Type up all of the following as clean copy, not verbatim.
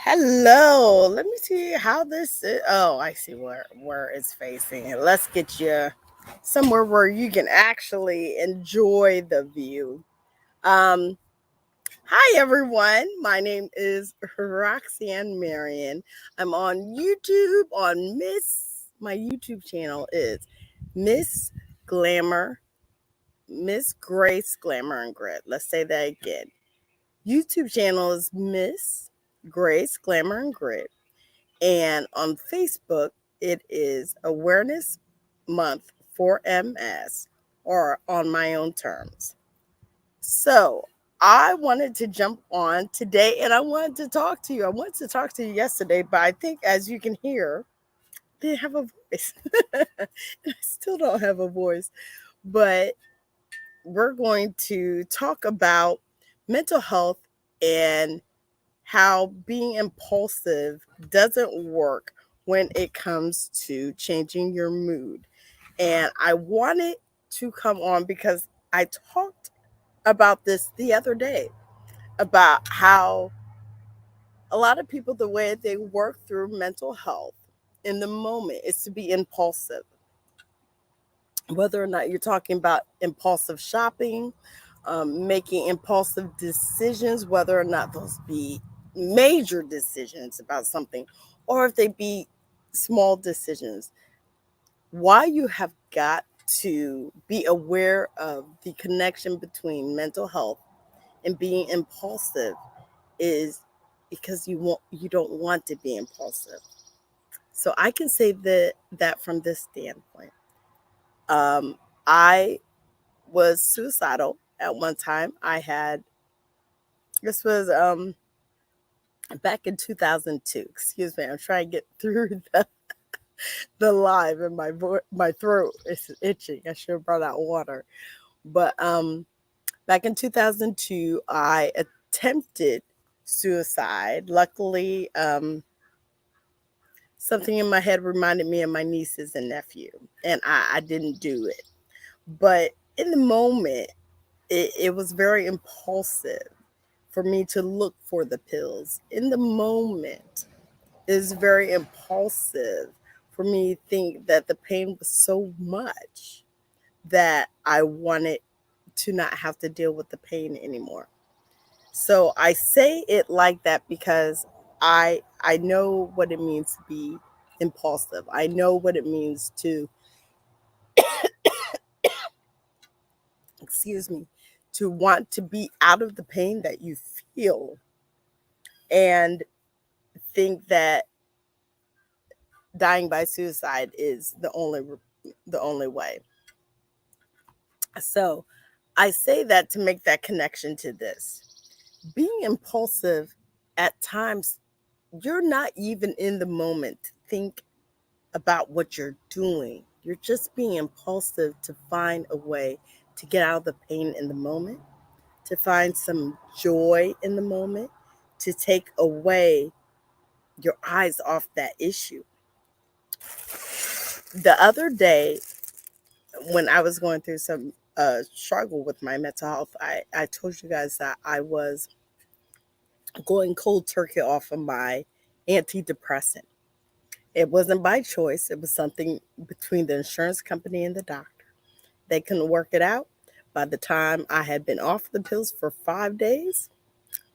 Hello. Let me see how this is. Oh, I see where it's facing. Let's get you somewhere where you can actually enjoy the view. Um, Hi everyone. My name is Roxanne Marion. I'm on YouTube on my YouTube channel is Miss Glamour, Miss Grace Glamour and Grit. Let's say that again. YouTube channel is Miss Grace Glamour and Grit. And on Facebook, it is Awareness Month for MS or on my own terms. So I wanted to jump on today and I wanted to talk to you. I wanted to talk to you yesterday, but I think as you can hear, I didn't have a voice. I still don't have a voice. But we're going to talk about mental health and how being impulsive doesn't work when it comes to changing your mood. And I wanted to come on because I talked about this the other day about how a lot of people, the way they work through mental health in the moment is to be impulsive. Whether or not you're talking about impulsive shopping, making impulsive decisions, whether or not those be major decisions about something, or if they be small decisions, why you have got to be aware of the connection between mental health and being impulsive is because you don't want to be impulsive. So I can say that from this standpoint. I was suicidal at one time. This was back in 2002. Excuse me, I'm trying to get through the live and my throat is itching. I should have brought out water. But back in 2002, I attempted suicide. Luckily, something in my head reminded me of my nieces and nephew, and I didn't do it. But in the moment, it was very impulsive for me to look for the pills. In the moment, it was very impulsive for me to think that the pain was so much that I wanted to not have to deal with the pain anymore. So I say it like that because I know what it means to be impulsive. I know what it means to, excuse me, to want to be out of the pain that you feel and think that dying by suicide is the only way. So I say that to make that connection to this. Being impulsive at times, you're not even in the moment to think about what you're doing. You're just being impulsive to find a way to get out of the pain in the moment, to find some joy in the moment, to take away your eyes off that issue. The other day, when I was going through some struggle with my mental health, I told you guys that I was going cold turkey off of my antidepressant. It wasn't by choice, it was something between the insurance company and the doctor. They couldn't work it out. By the time I had been off the pills for 5 days,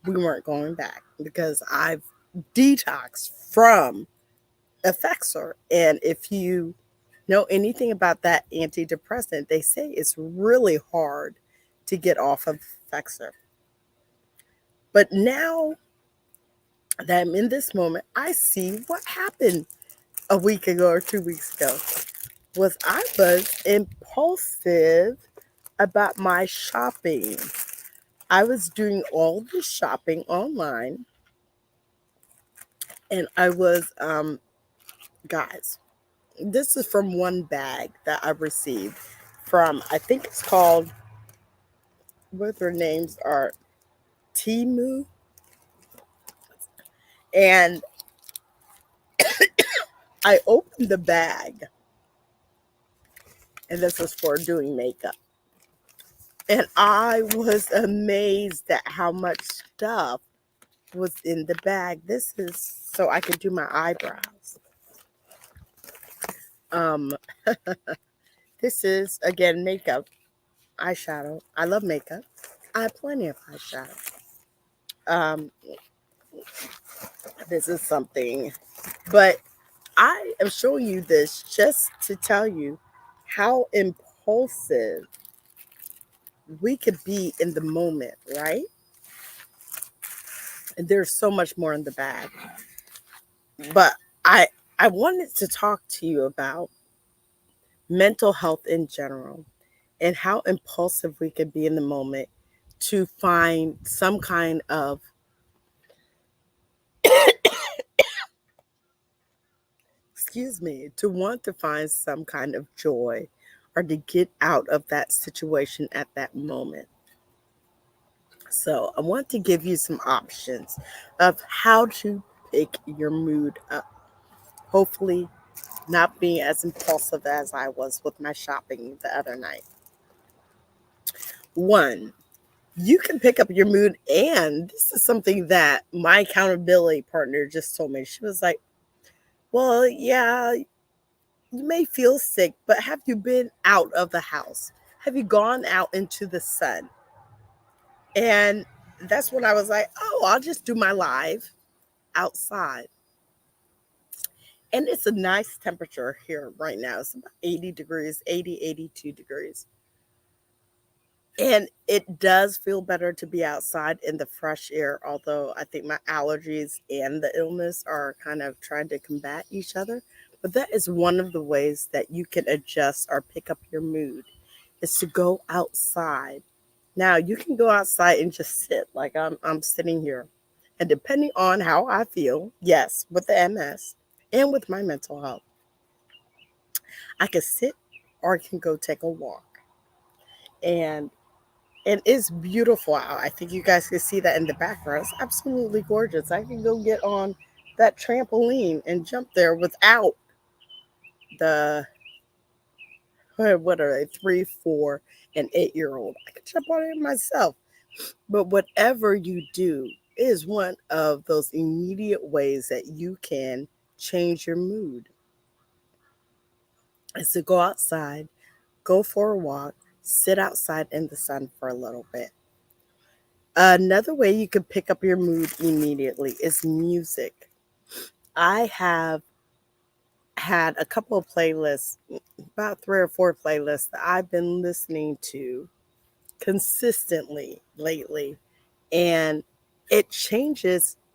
we weren't going back because I've detoxed from Effexor. And if you know anything about that antidepressant, they say it's really hard to get off of Effexor. But now that I'm in this moment, I see what happened a week ago or 2 weeks ago was I was impulsive about my shopping. I was doing all the shopping online and I was guys, this is from one bag that I received from, I think it's called, what their names are, Timu. And I opened the bag, and this was for doing makeup. And I was amazed at how much stuff was in the bag. This is so I can do my eyebrows. Um, this is again makeup, eyeshadow. I love makeup. I have plenty of eyeshadow. Um, this is something, but I am showing you this just to tell you how impulsive we could be in the moment, right? And there's so much more in the bag. But I I wanted to talk to you about mental health in general and how impulsive we could be in the moment to find some kind of excuse me, to want to find some kind of joy or to get out of that situation at that moment. So, I want to give you some options of how to pick your mood up. Hopefully, not being as impulsive as I was with my shopping the other night. One, you can pick up your mood, and this is something that my accountability partner just told me. She was like, well, yeah, you may feel sick, but have you been out of the house? Have you gone out into the sun? And that's when I was like, oh, I'll just do my live outside. And it's a nice temperature here right now. It's about 80 degrees, 80, 82 degrees. And it does feel better to be outside in the fresh air, although I think my allergies and the illness are kind of trying to combat each other. But that is one of the ways that you can adjust or pick up your mood is to go outside. Now you can go outside and just sit like I'm sitting here. And depending on how I feel, yes, with the MS and with my mental health, I can sit or I can go take a walk. And it's beautiful out. I think you guys can see that in the background. It's absolutely gorgeous. I can go get on that trampoline and jump there without the what are they, 3, 4, and 8-year old. I can jump on it myself. But whatever you do is one of those immediate ways that you can change your mood. Is to go outside, go for a walk, sit outside in the sun for a little bit. Another way you can pick up your mood immediately is music. I have had a couple of playlists, about 3 or 4 playlists that I've been listening to consistently lately. And it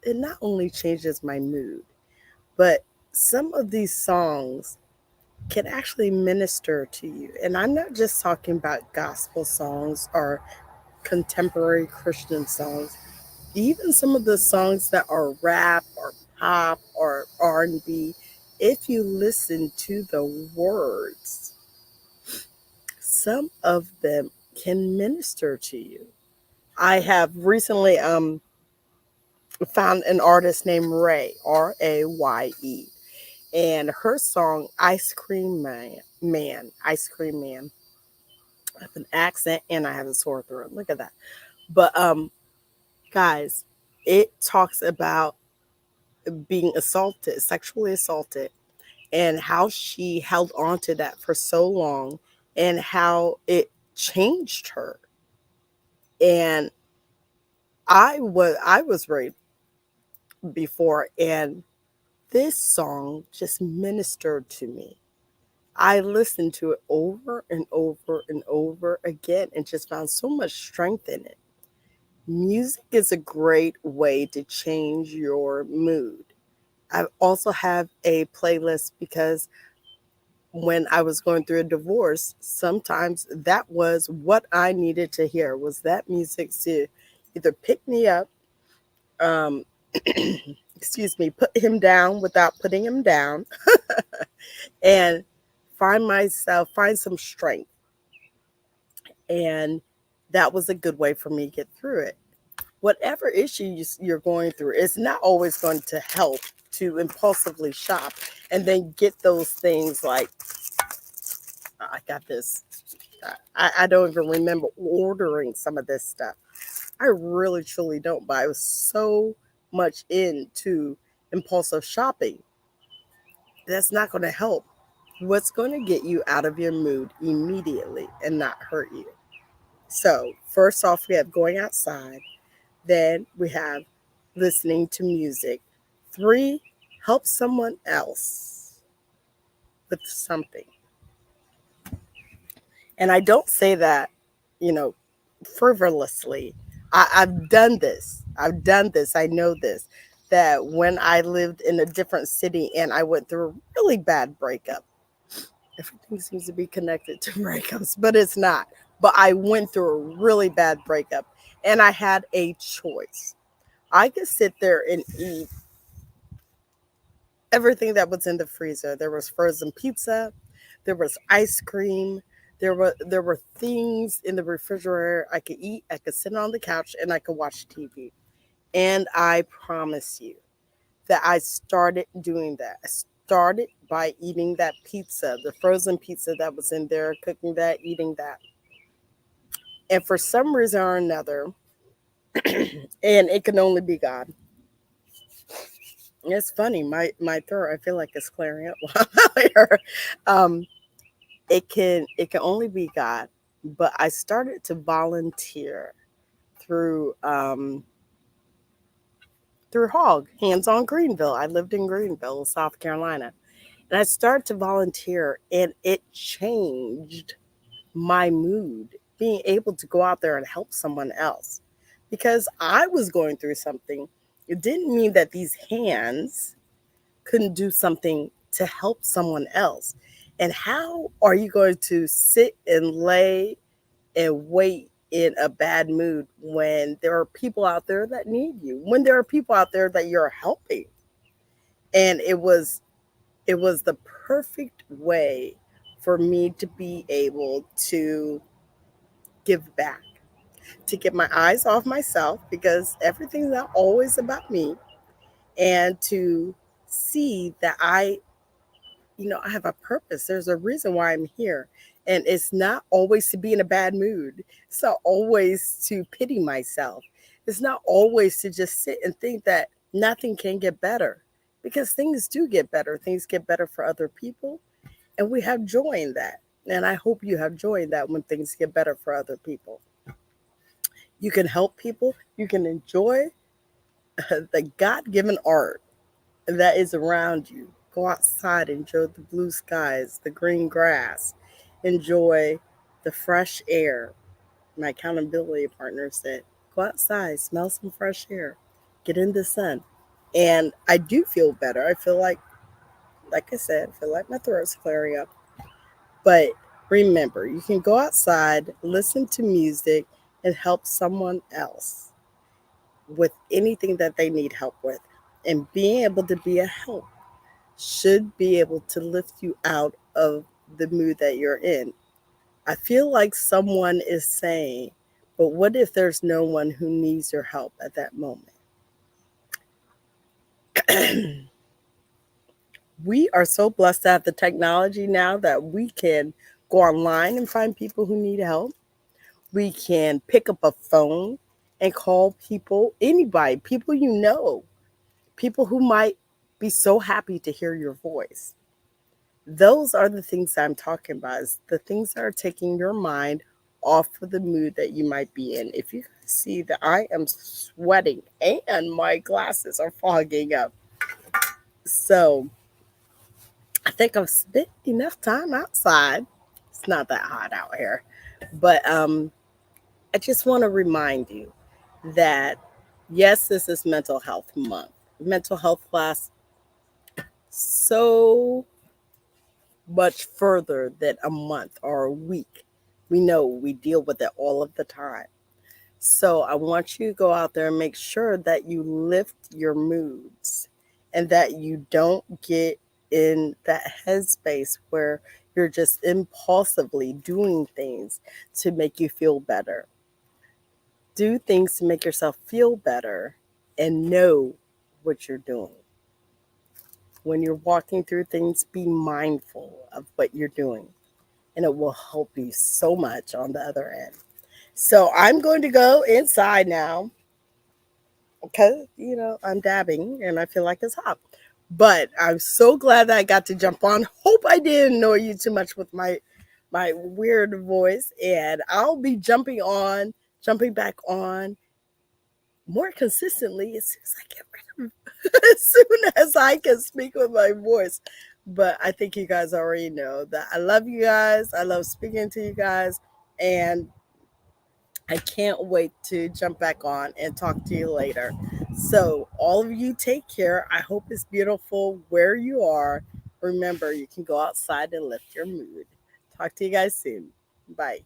not only changes my mood, but some of these songs can actually minister to you. And I'm not just talking about gospel songs or contemporary Christian songs. Even some of the songs that are rap or pop or R&B, if you listen to the words, some of them can minister to you. I have recently found an artist named Ray, Raye, and her song Ice Cream Man. I have an accent and I have a sore throat. Look at that. But guys, it talks about being assaulted, sexually assaulted, and how she held on to that for so long and how it changed her. And I was raped before, and this song just ministered to me. I listened to it over and over and over again and just found so much strength in it. Music is a great way to change your mood. I also have a playlist because when I was going through a divorce, sometimes that was what I needed to hear was that music to either pick me up, um, excuse me, put him down without putting him down, and find some strength. And that was a good way for me to get through it. Whatever issues you're going through, it's not always going to help to impulsively shop and then get those things like, I got this. I don't even remember ordering some of this stuff. I really truly don't, but I was so much into impulsive shopping. That's not going to help. What's going to get you out of your mood immediately and not hurt you? So, first off, we have going outside. Then we have listening to music. Three, help someone else with something. And I don't say that, you know, frivolously. I've done this. I've done this. I know this. That when I lived in a different city and I went through a really bad breakup, everything seems to be connected to breakups, but it's not. But I went through a really bad breakup and I had a choice. I could sit there and eat everything that was in the freezer. There was frozen pizza, there was ice cream, there were things in the refrigerator I could eat. I could sit on the couch and I could watch TV. And I promise you that I started doing that. I started by eating that pizza, the frozen pizza that was in there, cooking that, eating that. And for some reason or another, and it can only be God. It's funny, my throat, I feel like it's clearing up while I'm out here. Um, it can only be God. But I started to volunteer through through Hog, Hands on Greenville. I lived in Greenville, South Carolina. And I started to volunteer and it changed my mood, being able to go out there and help someone else. Because I was going through something. It didn't mean that these hands couldn't do something to help someone else. And how are you going to sit and lay and wait in a bad mood when there are people out there that need you, when there are people out there that you're helping? And it was the perfect way for me to be able to give back, to get my eyes off myself because everything's not always about me, and to see that I have a purpose. There's a reason why I'm here. And it's not always to be in a bad mood. It's not always to pity myself. It's not always to just sit and think that nothing can get better because things do get better. Things get better for other people. And we have joy in that. And I hope you have joy in that when things get better for other people. You can help people. You can enjoy the God given art that is around you. Go outside, enjoy the blue skies, the green grass, enjoy the fresh air. My accountability partner said, go outside, smell some fresh air, get in the sun. And I do feel better. I feel like I said, I feel like my throat's clearing up. But remember, you can go outside, listen to music, and help someone else with anything that they need help with. And being able to be a help should be able to lift you out of the mood that you're in. I feel like someone is saying, but what if there's no one who needs your help at that moment? We are so blessed to have the technology now that we can go online and find people who need help. We can pick up a phone and call people, anybody, people you know, people who might be so happy to hear your voice. Those are the things I'm talking about, is the things that are taking your mind off of the mood that you might be in. If you see that I am sweating and my glasses are fogging up. So I think I've spent enough time outside. It's not that hot out here. But I just want to remind you that yes, this is mental health month. Mental health lasts so much further than a month or a week. We know we deal with it all of the time. So I want you to go out there and make sure that you lift your moods and that you don't get in that headspace where you're just impulsively doing things to make you feel better. Do things to make yourself feel better and know what you're doing. When you're walking through things, be mindful of what you're doing, and it will help you so much on the other end. So I'm going to go inside now because I'm dabbing and I feel like it's hot. But I'm so glad that I got to jump on. Hope I didn't annoy you too much with my weird voice, and I'll be jumping back on more consistently as soon as I get rid of as soon as I can speak with my voice. But I think you guys already know that I love you guys. I love speaking to you guys, and I can't wait to jump back on and talk to you later. So, all of you take care. I hope it's beautiful where you are. Remember, you can go outside and lift your mood. Talk to you guys soon. Bye.